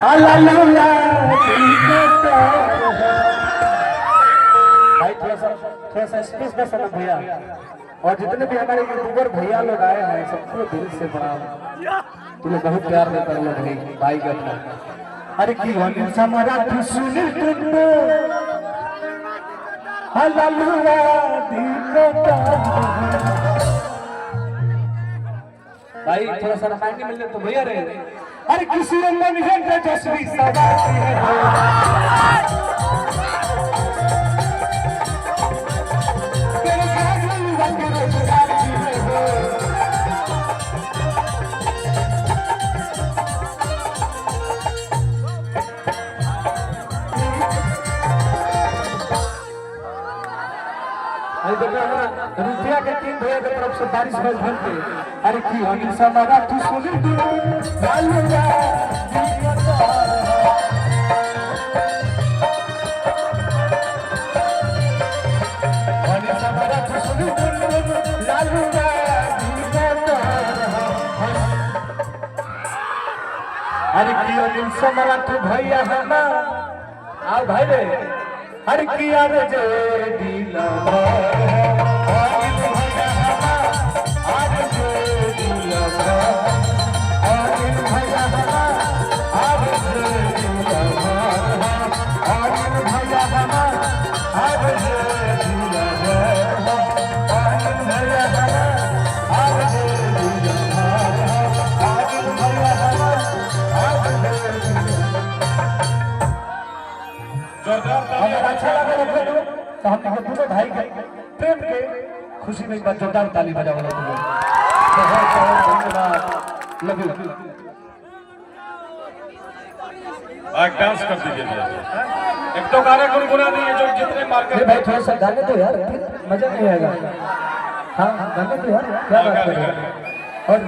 भाई थोड़ा सा स्पेस दे सकते भैया। और जितने भी हमारे यूट्यूबर भैया लोग आए हैं सबको दिल से प्रणाम। तुम्हें बहुत प्यार देता हूँ भाई का अपना। अरे की हमारा सुनील तुमको भाई थोड़ा सा रामायण मिलने तो भैया रहे। अरे किसी मन है तेजस्वी सवाती है रुपया के टीम भैया की तरफ से बारिश भर के। अरे की अनिल समारा तू सुनी अरे की अनिल समारा तू भैया है ना आओ भाई रे। अरे किया रे जे दिला अच्छा लगा तो हम दोनों भाई के प्रेम के खुशी में एक बार जोरदार ताली बजाओ। धन्यवाद लव यू। आज डांस कर दीजिए एक तो गाने गुनगुना दिए जो जितने मार्केट भाई थोड़ा सा गाने तो यार मजा नहीं आएगा। हाँ गाने तो यार क्या बात कर रहे हैं। और